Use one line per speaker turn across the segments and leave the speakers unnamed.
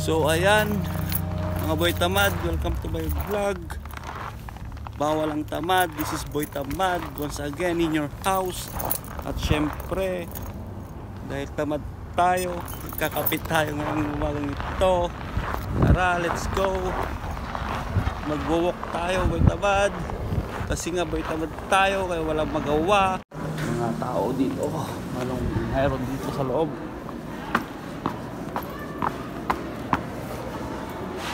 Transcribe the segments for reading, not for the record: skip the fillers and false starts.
So ayan, mga boy tamad, welcome to my vlog. Bawal ang tamad, this is Boy Tamad once again in your house. At syempre, dahil tamad tayo, nagkakapit tayo ngayong umagang ito. Tara, let's go. Magwo-walk tayo, Boy Tamad. Kasi nga Boy Tamad tayo, kaya walang magawa. Mga tao dito, anong meron dito sa loob.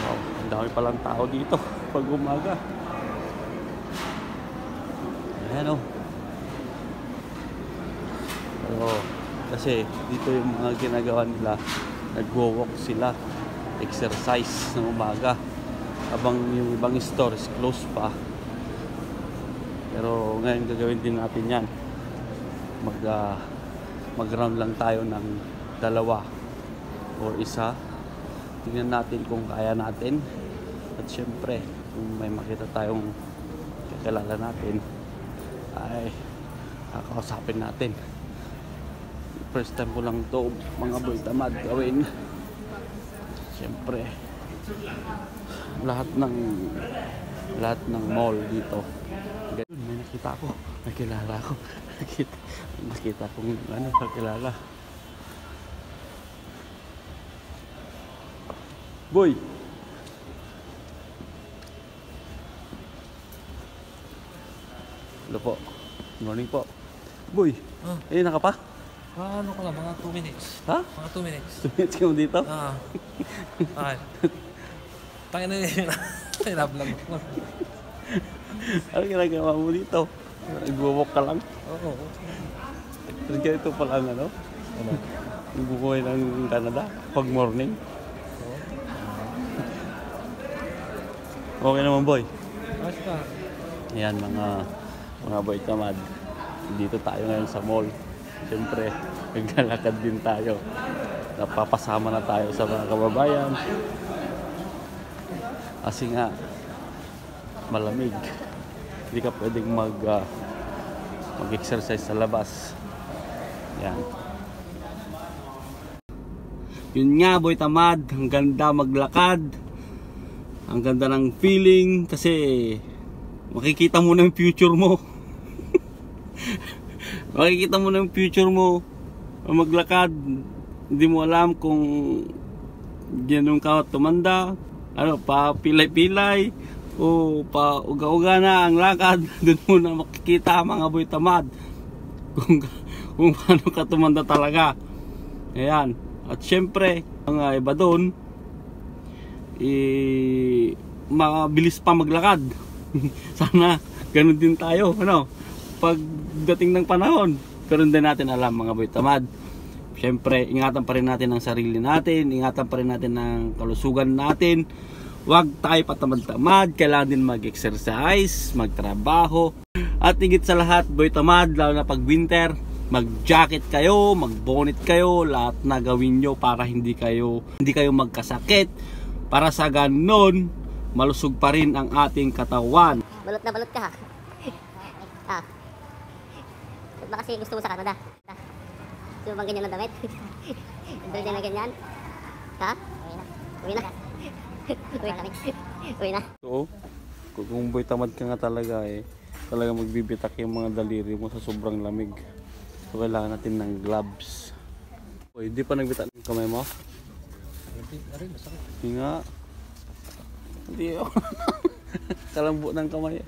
Wow, ang dami palang tao dito pag umaga. Ayan o. Pero kasi dito yung mga ginagawa nila, nagwo-walk sila, exercise ng umaga habang yung ibang stores close pa. Pero ngayon gagawin din natin yan. Mag-round lang tayo ng dalawa o isa. Tingnan natin kung kaya natin. At syempre kung may makita tayong kakilala natin ay kakausapin natin. First time ko lang to mga Boy Tamad gawin. Siyempre lahat ng mall dito. May nakita ko, nakilala ko. nakita kong kakilala. Boy. Hello po. Good morning po. Boy, naka pa?
Ano ko lang, mga 2 minutes.
Ha?
Mga 2 minutes.
2 minutes ka mo dito?
Ay. Tangin na yun. Nablag ko.
Ano ginagawa mo dito? Nag-walk ka lang?
Oo.
Pero ganito pala ang ano? Nagbubuhay ng Canada pag morning. Okay naman boy.
Ayos ka.
Ayan mga Boy Tamad. Dito tayo ngayon sa mall. Siyempre, naglalakad din tayo. Napapasama na tayo sa mga kababayan. Kasi nga, malamig. Hindi ka pwedeng mag-exercise sa labas. Yan. Yun nga, Boy Tamad. Ang ganda maglakad. Ang ganda ng feeling. Kasi, makikita mo na yung future mo. Makikita mo na yung future mo. Maglakad. Hindi mo alam kung ganun ka tumanda. Pa pilay-pilay. O pa uga-uga na ang lakad. Doon mo na makikita mga Boy Tamad. Kung paano ka tumanda talaga. Ayan. At syempre, ang iba doon, mabilis pa maglakad. Sana ganun din tayo, pagdating ng panahon. Pero hindi natin alam mga Boy Tamad. Siyempre, ingatan pa rin natin ang sarili natin, ingatan pa rin natin ang kalusugan natin. Huwag tayo patamad-tamad, kailangan din mag-exercise, magtrabaho. At higit sa lahat, Boy Tamad, lalo na pag winter, mag-jacket kayo, mag-bonnet kayo, lahat na gawin nyo para hindi kayo magkasakit. Para sa ganon, malusog pa rin ang ating katawan.
Balot na balot ka ha. Ba kasi gusto mo sa Canada? Gusto mo bang ganyan ang damit? Dali na ganyan? Ha? Uwi na. Uwi na.
So, kung Boy Tamad ka nga talaga talaga magbibitak yung mga daliri mo sa sobrang lamig. So kailangan natin ng gloves. Hindi pa nagbitak ng kamay mo?
Hindi, masakit.
Hindi nga. Hindi ako. Kalambo ng kamay.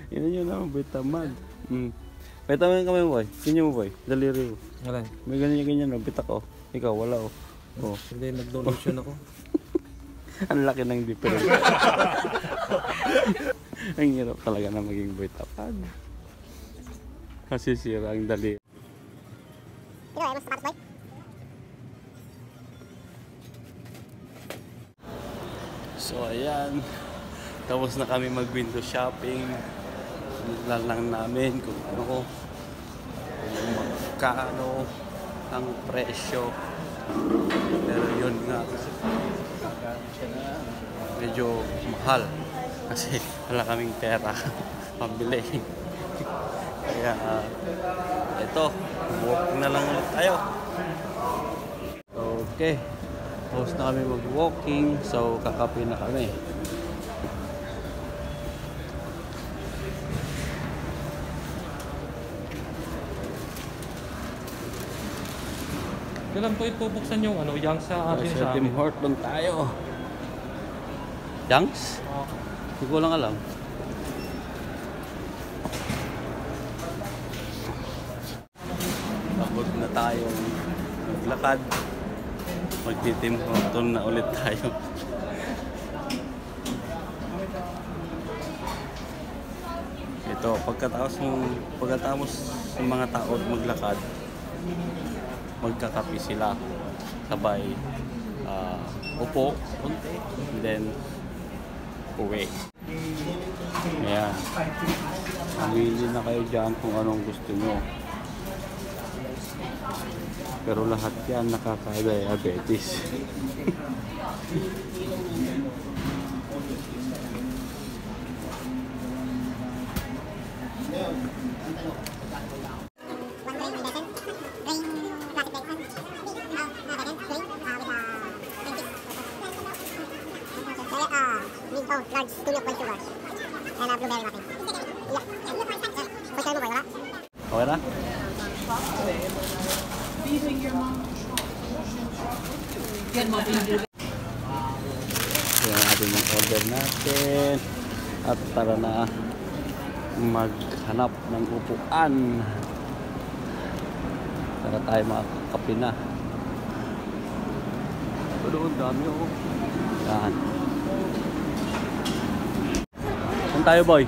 Yun yun naman, Boy Tamad. May tama yung kamay mo, boy. Ganyan mo, boy. Daliri mo.
Ngalan.
May ganyan, bitak ko. Ikaw, wala oh.
Hindi, nag-donation ako.
Ang laki ng difference. Ang hirap talaga na maging Boy Tamad. Kasi sira ang daliri. So ayan, tapos na kami mag-window shopping. Lang namin kung magkano ang presyo. Pero yun nga, medyo mahal kasi wala kaming pera pambili. Kaya ito, walk na lang ulit tayo. Okay. Tapos na kami mag-walking. So, kakape na kami.
Kailan po ipubuksan yung ano, yung sa atin
Sa
sa
Tim
amin?
Hortons tayo. Yanks? Hindi ko lang alam. Pagod na tayong maglakad. Magti-Tim Hortons na ulit tayo. Ito, pagkatapos ng mga tao maglakad, magkakape sila. Sabay upo, konti, and then uwi. Ayan. Pumili na kayo dyan kung anong gusto nyo. Pero lahat yan nakaka-diabetes.
Large, 2 milk white sugar. And blueberry muffin. Yeah. First time mo ba, wala?
Okay na? Yan natin yung order natin. At tara na maghanap ng upuan. Tara tayo makakape na. Doon, dami ako. Yan. Saan tayo, boy?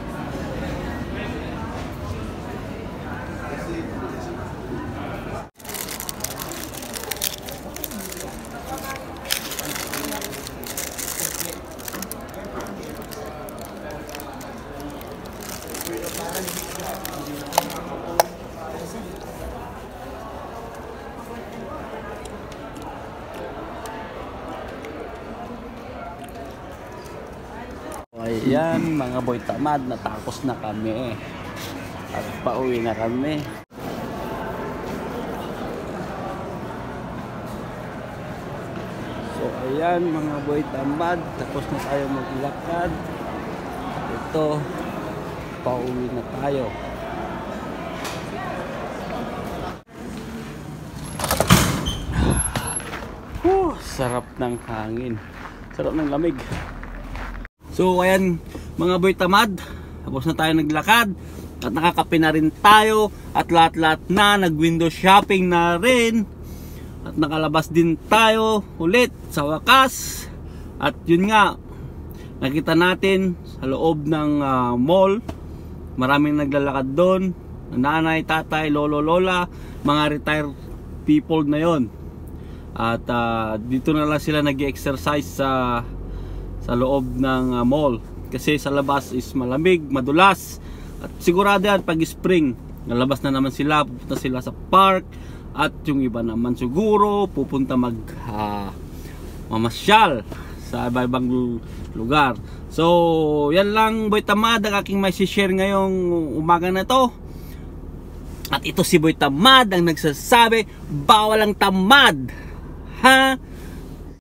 Ayan, mga boy tamad, natapos na kami at pauwi na kami. So ayan, mga boy tamad, tapos na tayo maglakad. Ito, pauwi na tayo. Sarap ng hangin, sarap ng lamig. So ayan mga boy tamad, tapos na tayo naglakad at nakakape na rin tayo at lahat-lahat na nag-window shopping na rin at nakalabas din tayo ulit sa wakas. At yun nga, nakita natin sa loob ng mall, maraming naglalakad doon, nanay, tatay, lolo, lola, mga retired people na yon. At dito na lang sila nag-exercise sa loob ng mall kasi sa labas is malamig, madulas, at sigurado yan pag spring nalabas na naman sila, pupunta sila sa park, at yung iba naman siguro pupunta mamasyal sa iba-ibang lugar. So yan lang boy tamad ang aking may share ngayong umaga na to. At ito si Boy Tamad ang nagsasabi, bawal ang tamad, ha?